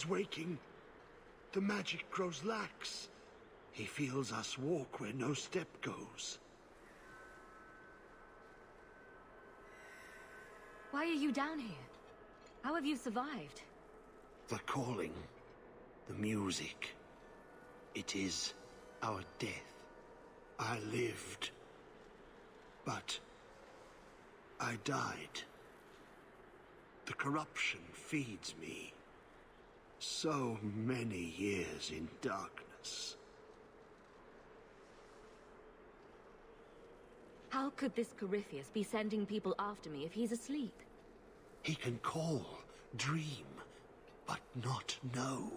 is waking. The magic grows lax. He feels us walk where no step goes. Why are you down here? How have you survived? The calling. The music. It is our death. I lived. But I died. The corruption feeds me. So many years in darkness. How could this Corypheus be sending people after me if he's asleep? He can call, dream, but not know.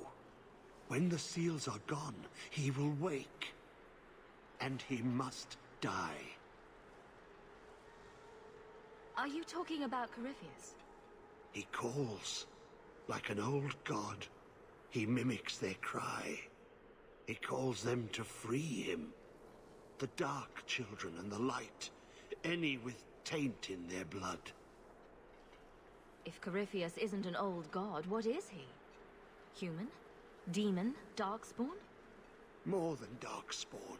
When the seals are gone, he will wake. And he must die. Are you talking about Corypheus? He calls, like an old god. He mimics their cry. He calls them to free him. The dark children and the light, any with taint in their blood. If Corypheus isn't an old god, what is he? Human? Demon? Darkspawn? More than darkspawn.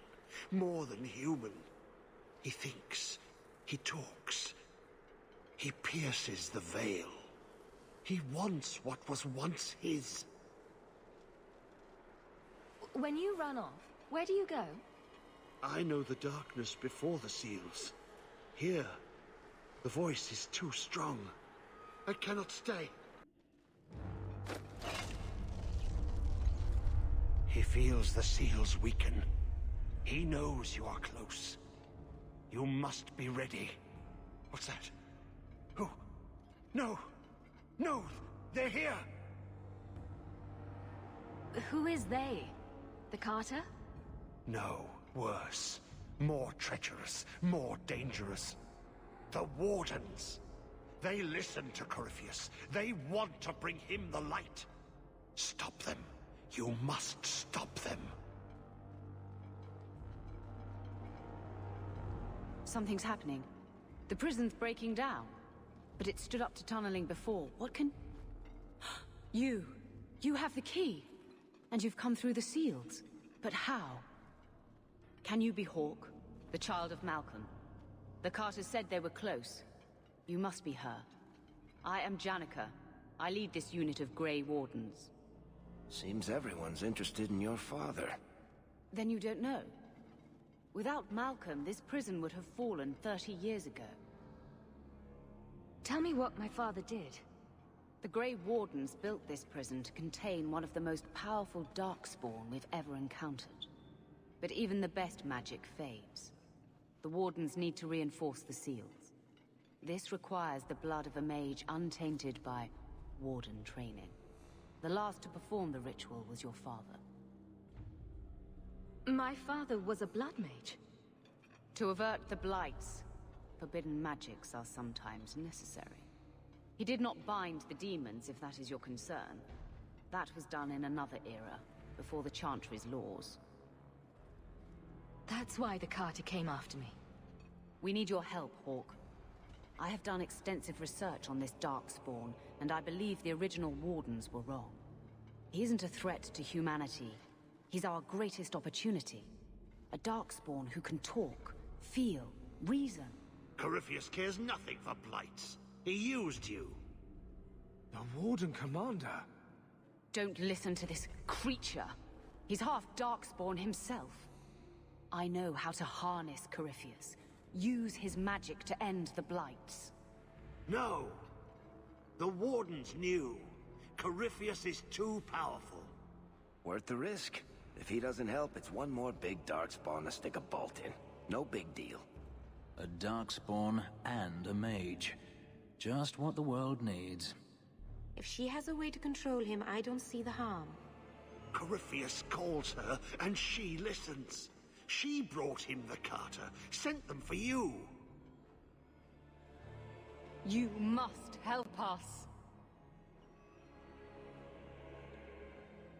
More than human. He thinks. He talks. He pierces the veil. He wants what was once his. When you run off, where do you go? I know the darkness before the seals. Here, the voice is too strong. I cannot stay. He feels the seals weaken. He knows you are close. You must be ready. What's that? Who? No! No! They're here! Who is they? The Carter? No, worse. More treacherous, more dangerous. The Wardens. They listen to Corypheus. They want to bring him the light. Stop them. You must stop them. Something's happening. The prison's breaking down. But it stood up to tunneling before. What can... You have the key. And you've come through the seals. But how? Can you be Hawke, the child of Malcolm? The Carters said they were close. You must be her. I am Janica. I lead this unit of Grey Wardens. Seems everyone's interested in your father. Then you don't know. Without Malcolm, this prison would have fallen 30 years ago. Tell me what my father did. The Grey Wardens built this prison to contain one of the most powerful darkspawn we've ever encountered. But even the best magic fades. The Wardens need to reinforce the seals. This requires the blood of a mage untainted by Warden training. The last to perform the ritual was your father. My father was a blood mage. To avert the blights, forbidden magics are sometimes necessary. He did not bind the demons, if that is your concern. That was done in another era, before the Chantry's laws. That's why the Carter came after me. We need your help, Hawke. I have done extensive research on this darkspawn, and I believe the original Wardens were wrong. He isn't a threat to humanity. He's our greatest opportunity. A darkspawn who can talk, feel, reason. Corypheus cares nothing for blights. He used you. The Warden Commander? Don't listen to this creature. He's half darkspawn himself. I know how to harness Corypheus. Use his magic to end the blights. No. The Wardens knew. Corypheus is too powerful. Worth the risk. If he doesn't help, it's one more big darkspawn to stick a bolt in. No big deal. A darkspawn and a mage. Just what the world needs. If she has a way to control him, I don't see the harm. Corypheus calls her, and she listens. She brought him the Carter, sent them for you. You must help us.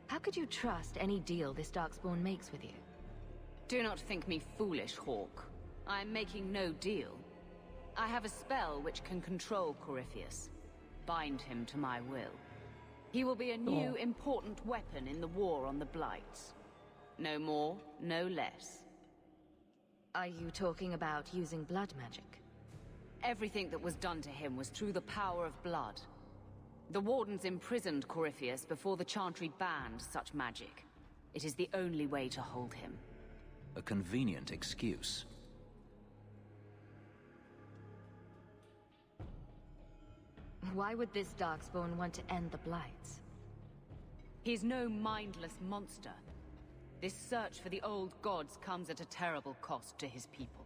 How could you trust any deal this darkspawn makes with you? Do not think me foolish, Hawke. I am making no deal. I have a spell which can control Corypheus. Bind him to my will. He will be a new, important weapon in the war on the Blights. No more, no less. Are you talking about using blood magic? Everything that was done to him was through the power of blood. The Wardens imprisoned Corypheus before the Chantry banned such magic. It is the only way to hold him. A convenient excuse. Why would this darkspawn want to end the Blights? He's no mindless monster. This search for the old gods comes at a terrible cost to his people.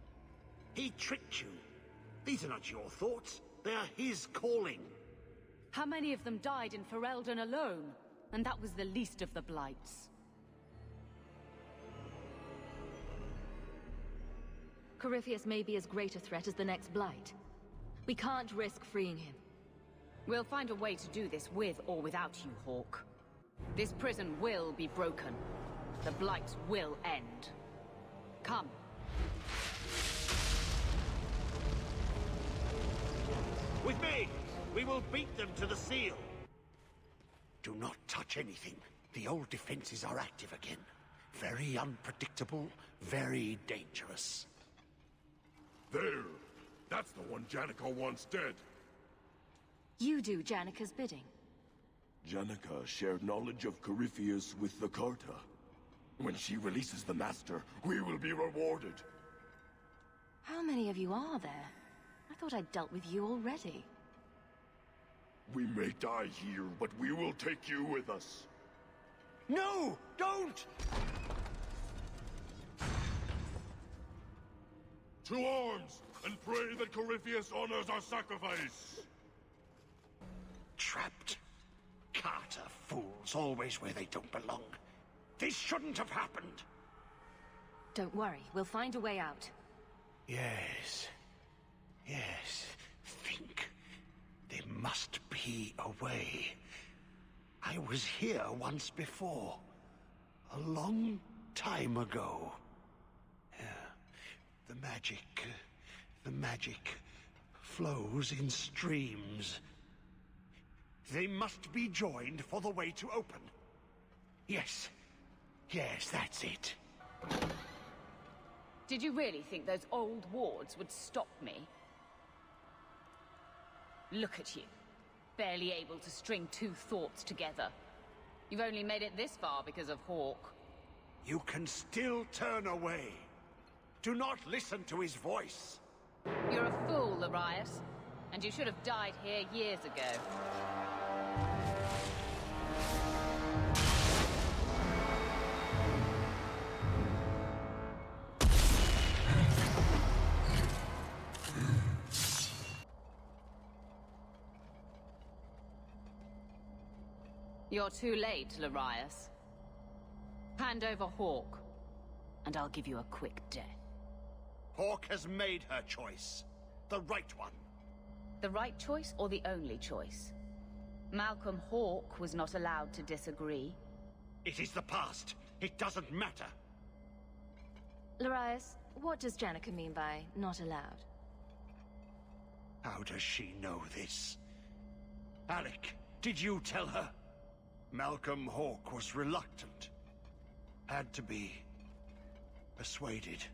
He tricked you. These are not your thoughts. They are his calling. How many of them died in Ferelden alone? And that was the least of the Blights. Corypheus may be as great a threat as the next Blight. We can't risk freeing him. We'll find a way to do this with or without you, Hawke. This prison will be broken. The Blights will end. Come. With me! We will beat them to the seal! Do not touch anything. The old defenses are active again. Very unpredictable, very dangerous. There! That's the one Janica wants dead. You do Janika's bidding. Janica shared knowledge of Corypheus with the Carta. When she releases the Master, we will be rewarded. How many of you are there? I thought I'd dealt with you already. We may die here, but we will take you with us. No! Don't! To arms, and pray that Corypheus honors our sacrifice! Trapped. Carter fools, always where they don't belong. This shouldn't have happened. Don't worry, we'll find a way out. Yes. Yes. Think. There must be a way. I was here once before. A long time ago. Yeah. The magic flows in streams. They must be joined for the way to open. Yes. Yes, that's it. Did you really think those old wards would stop me? Look at you. Barely able to string two thoughts together. You've only made it this far because of Hawke. You can still turn away. Do not listen to his voice. You're a fool, Larius. And you should have died here years ago. You're too late, Larius. Hand over Hawke, and I'll give you a quick death. Hawke has made her choice. The right one. The right choice or the only choice? Malcolm Hawke was not allowed to disagree. It is the past. It doesn't matter. Larius, what does Janica mean by not allowed? How does she know this? Alec, did you tell her? Malcolm Hawke was reluctant. Had to be persuaded.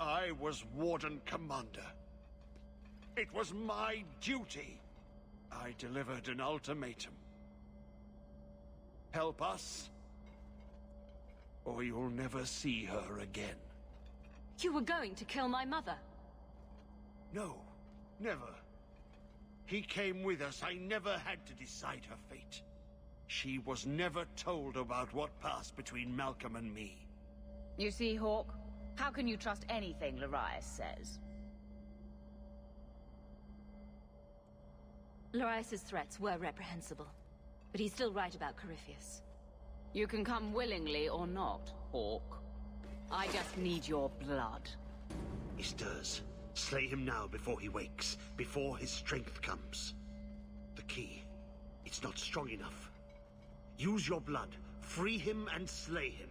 I was Warden Commander. It was my duty. I delivered an ultimatum. Help us, or you'll never see her again. You were going to kill my mother. No, never. He came with us. I never had to decide her fate. She was never told about what passed between Malcolm and me. You see, Hawke? How can you trust anything Larius says? Larius's threats were reprehensible, but he's still right about Corypheus. You can come willingly or not, Hawke. I just need your blood. He stirs. Slay him now before he wakes, before his strength comes. The key. It's not strong enough. Use your blood. Free him and slay him.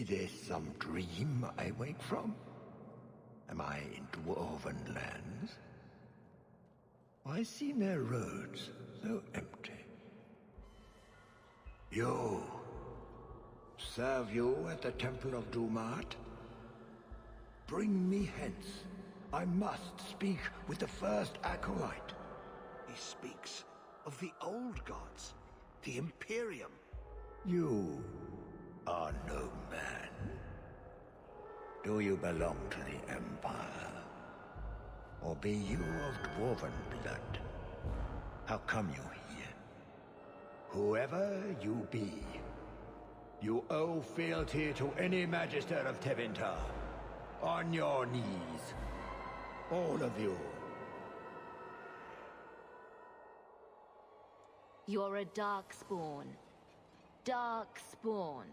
this some dream I wake from? Am I in dwarven lands? Why seem their roads so empty? You! Serve you at the Temple of Dumat? Bring me hence. I must speak with the first acolyte. He speaks of the old gods, the Imperium. You are no man. Do you belong to the Empire? Or be you of dwarven blood? How come you here? Whoever you be, you owe fealty to any Magister of Tevinter. On your knees. All of you. You're a darkspawn. Darkspawn.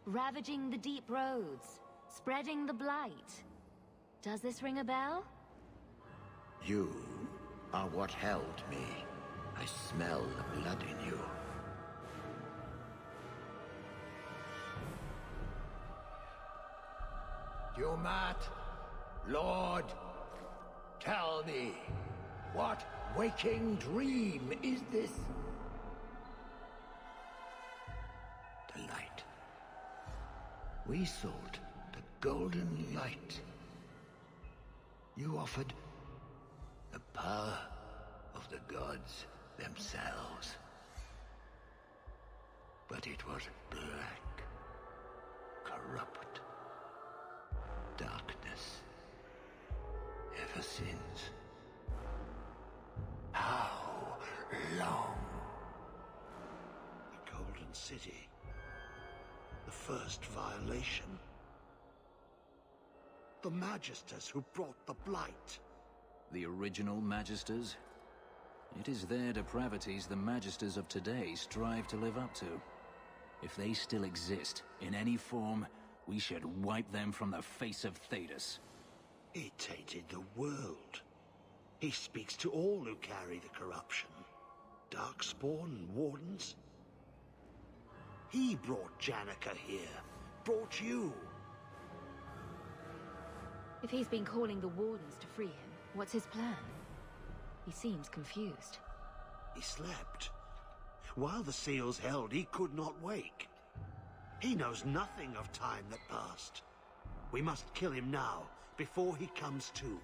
Ravaging the deep roads. Spreading the blight. Does this ring a bell? You are what held me. I smell the blood in you. Dumat, Lord, tell me, what waking dream is this? The light. We sought the golden light. You offered the power of the gods themselves. But it was black, corrupt. Darkness. Ever since. How long? The Golden City. The first violation. The Magisters who brought the Blight. The original Magisters? It is their depravities the Magisters of today strive to live up to. If they still exist, in any form, we should wipe them from the face of Thedas. He tainted the world. He speaks to all who carry the corruption. Darkspawn and Wardens. He brought Janica here. Brought you. If he's been calling the Wardens to free him, what's his plan? He seems confused. He slept. While the seals held, he could not wake. He knows nothing of time that passed. We must kill him now, before he comes to.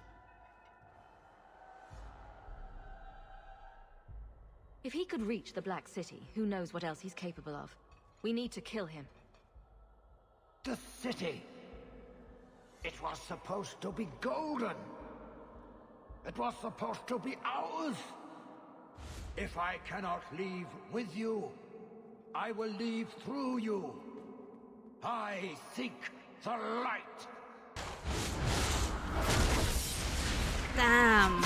If he could reach the Black City, who knows what else he's capable of? We need to kill him. The city! It was supposed to be golden! It was supposed to be ours! If I cannot leave with you, I will leave through you. I seek the light! Damn.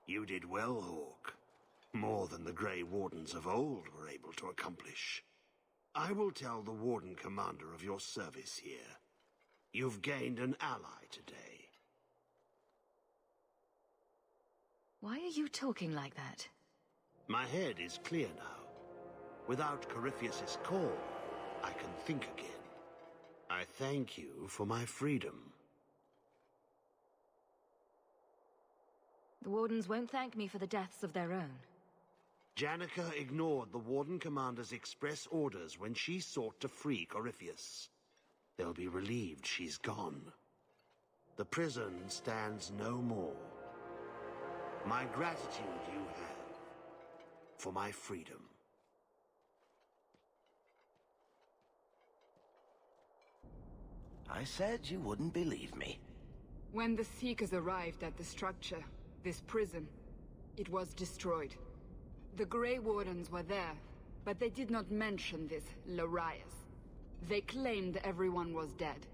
You did well, Hawke. More than the Grey Wardens of old were able to accomplish. I will tell the Warden Commander of your service here. You've gained an ally today. Why are you talking like that? My head is clear now. Without Corypheus's call, I can think again. I thank you for my freedom. The Wardens won't thank me for the deaths of their own. Janica ignored the Warden Commander's express orders when she sought to free Corypheus. They'll be relieved she's gone. The prison stands no more. My gratitude you have for my freedom. I said you wouldn't believe me. When the Seekers arrived at the structure, this prison, it was destroyed. The Grey Wardens were there, but they did not mention this Larias. They claimed everyone was dead.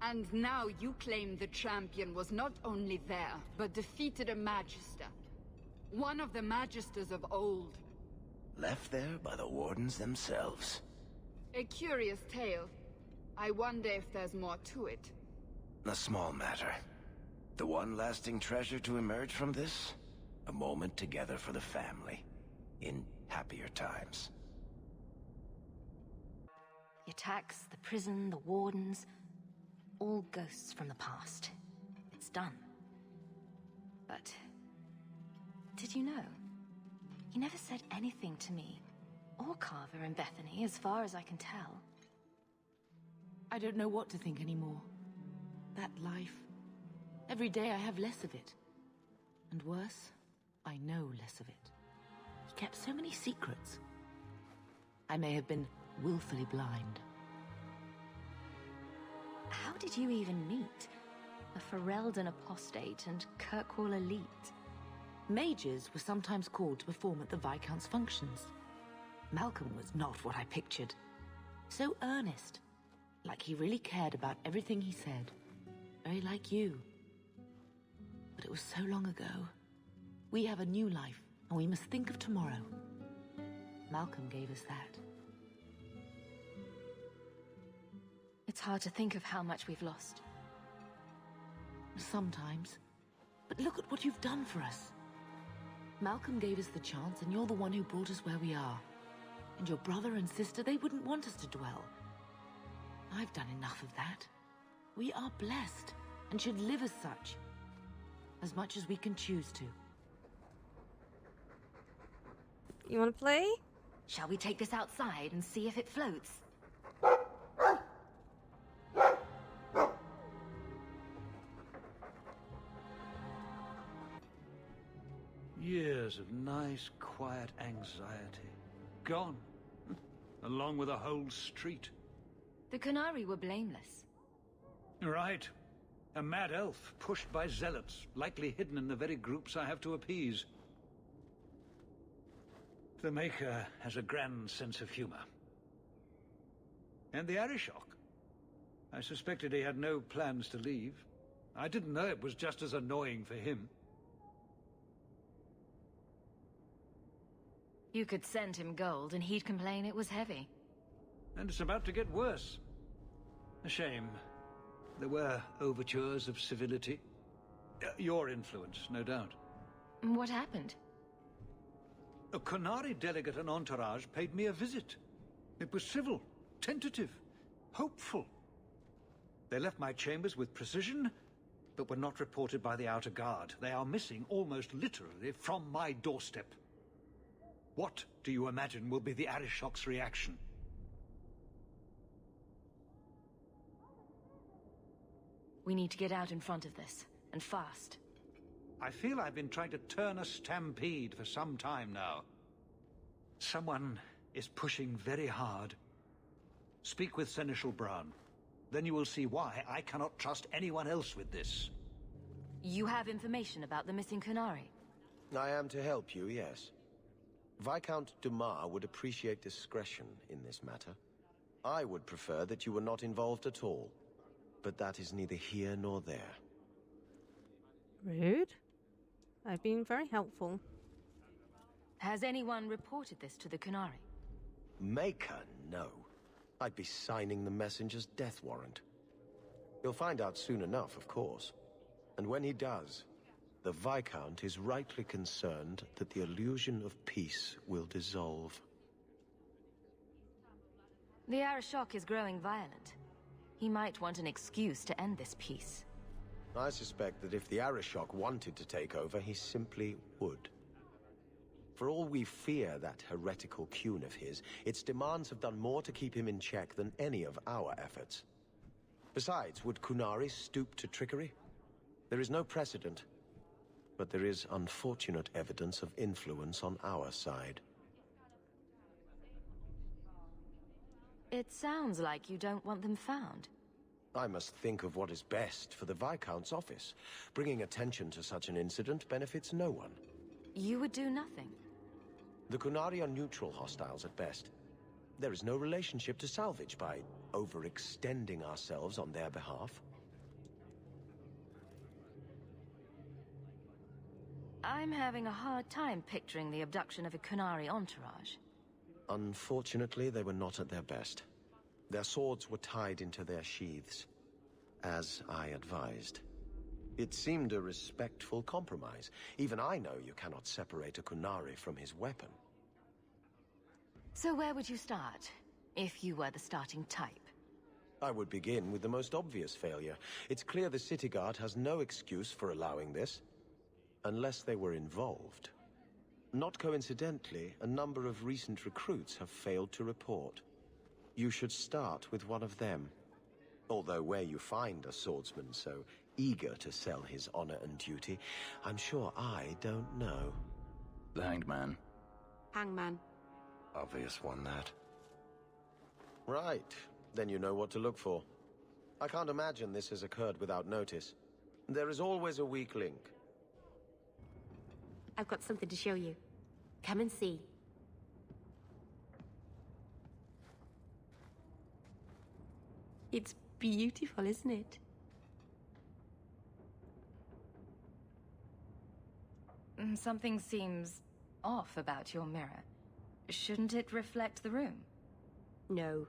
And now you claim the champion was not only there, but defeated a Magister. One of the Magisters of old. Left there by the Wardens themselves. A curious tale. I wonder if there's more to it. A small matter. The one lasting treasure to emerge from this? A moment together for the family. In happier times. The attacks, the prison, the wardens... all ghosts from the past. It's done. But... did you know? He never said anything to me. Or Carver and Bethany, as far as I can tell. I don't know what to think anymore. That life... every day I have less of it. And worse, I know less of it. He kept so many secrets. I may have been willfully blind. How did you even meet? A Ferelden apostate and Kirkwall elite. Mages were sometimes called to perform at the Viscount's functions. Malcolm was not what I pictured. So earnest. Like he really cared about everything he said. Very like you. But it was so long ago. We have a new life, and we must think of tomorrow. Malcolm gave us that. It's hard to think of how much we've lost. Sometimes. But look at what you've done for us. Malcolm gave us the chance, and you're the one who brought us where we are. And your brother and sister, they wouldn't want us to dwell. I've done enough of that. We are blessed, and should live as such. As much as we can choose to. You want to play? Shall we take this outside and see if it floats? Years of nice, quiet anxiety. Gone. Along with a whole street. The Qunari were blameless. Right. A mad elf pushed by zealots, likely hidden in the very groups I have to appease. The Maker has a grand sense of humor. And the Arishok. I suspected he had no plans to leave. I didn't know it was just as annoying for him. You could send him gold and he'd complain it was heavy. And it's about to get worse. A shame. There were overtures of civility. Your influence, no doubt. What happened? A Qunari delegate and entourage paid me a visit. It was civil, tentative, hopeful. They left my chambers with precision, but were not reported by the outer guard. They are missing almost literally from my doorstep. What do you imagine will be the Arishok's reaction? We need to get out in front of this, and fast. I feel I've been trying to turn a stampede for some time now. Someone is pushing very hard. Speak with Seneschal Bran. Then you will see why I cannot trust anyone else with this. You have information about the missing Qunari? I am to help you, yes. Viscount Dumas would appreciate discretion in this matter. I would prefer that you were not involved at all. But that is neither here nor there. Rude. I've been very helpful. Has anyone reported this to the Qunari? Maker, no. I'd be signing the messenger's death warrant. He'll find out soon enough, of course. And when he does, the Viscount is rightly concerned that the illusion of peace will dissolve. The Arishok is growing violent. He might want an excuse to end this peace. I suspect that if the Arishok wanted to take over, he simply would. For all we fear that heretical Qun of his, its demands have done more to keep him in check than any of our efforts. Besides, would Qunari stoop to trickery? There is no precedent, but there is unfortunate evidence of influence on our side. It sounds like you don't want them found. I must think of what is best for the Viscount's office. Bringing attention to such an incident benefits no one. You would do nothing? The Qunari are neutral hostiles at best. There is no relationship to salvage by overextending ourselves on their behalf. I'm having a hard time picturing the abduction of a Qunari entourage. Unfortunately, they were not at their best. Their swords were tied into their sheaths, as I advised. It seemed a respectful compromise. Even I know you cannot separate a Kunari from his weapon. So where would you start, if you were the starting type? I would begin with the most obvious failure. It's clear the city guard has no excuse for allowing this, unless they were involved. Not coincidentally, a number of recent recruits have failed to report. You should start with one of them. Although where you find a swordsman so eager to sell his honor and duty, I'm sure I don't know. The Hanged Man. Hangman. Obvious one, that. Right. Then you know what to look for. I can't imagine this has occurred without notice. There is always a weak link. I've got something to show you. Come and see. It's beautiful, isn't it? Something seems off about your mirror. Shouldn't it reflect the room? No.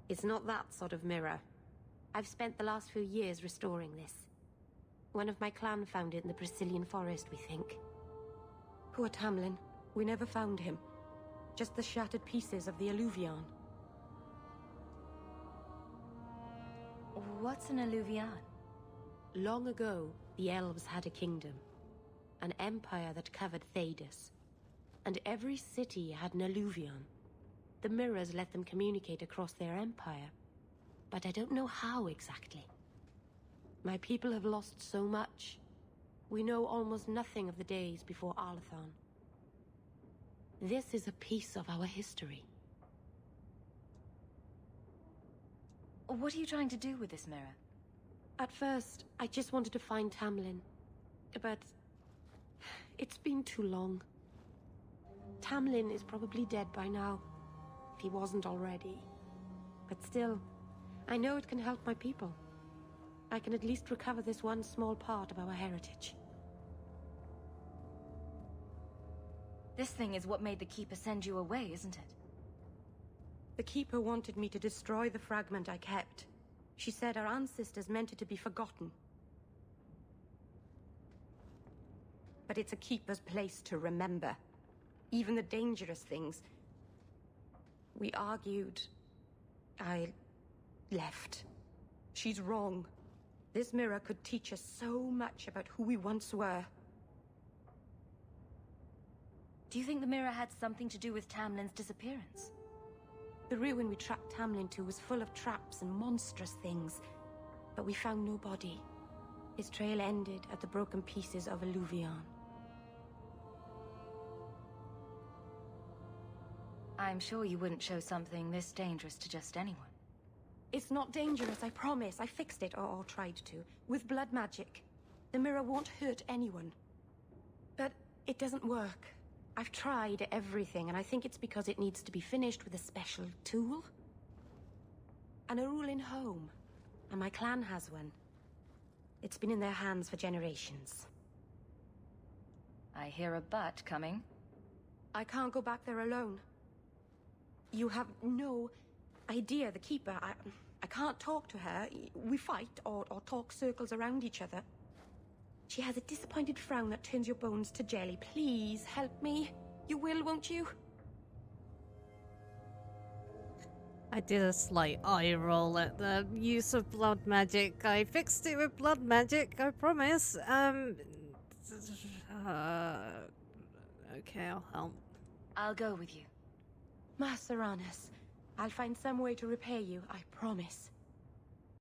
It's not that sort of mirror. I've spent the last few years restoring this. One of my clan found it in the Brazilian forest, we think. Poor Tamlin. We never found him. Just the shattered pieces of the alluvion. What's an alluvion? Long ago, the elves had a kingdom. An empire that covered Thedas. And every city had an alluvion. The mirrors let them communicate across their empire. But I don't know how exactly. My people have lost so much. We know almost nothing of the days before Arlathon. This is a piece of our history. What are you trying to do with this mirror? At first, I just wanted to find Tamlin. But it's been too long. Tamlin is probably dead by now, if he wasn't already. But still, I know it can help my people. I can at least recover this one small part of our heritage. This thing is what made the Keeper send you away, isn't it? The Keeper wanted me to destroy the fragment I kept. She said our ancestors meant it to be forgotten. But it's a Keeper's place to remember. Even the dangerous things. We argued. I left. She's wrong. This mirror could teach us so much about who we once were. Do you think the mirror had something to do with Tamlin's disappearance? The ruin we tracked Tamlin to was full of traps and monstrous things, but we found no body. His trail ended at the broken pieces of Alluvion. I'm sure you wouldn't show something this dangerous to just anyone. It's not dangerous, I promise. I fixed it, or tried to, with blood magic. The mirror won't hurt anyone. But it doesn't work. I've tried everything, and I think it's because it needs to be finished with a special tool. An Arulin home. And my clan has one. It's been in their hands for generations. I hear a but coming. I can't go back there alone. You have no idea, the Keeper. I can't talk to her. We fight, or talk circles around each other. She has a disappointed frown that turns your bones to jelly. Please, help me. You will, won't you? I did a slight eye roll at the use of blood magic. I fixed it with blood magic, I promise. Okay, I'll help. I'll go with you. Master Arnus, I'll find some way to repair you, I promise.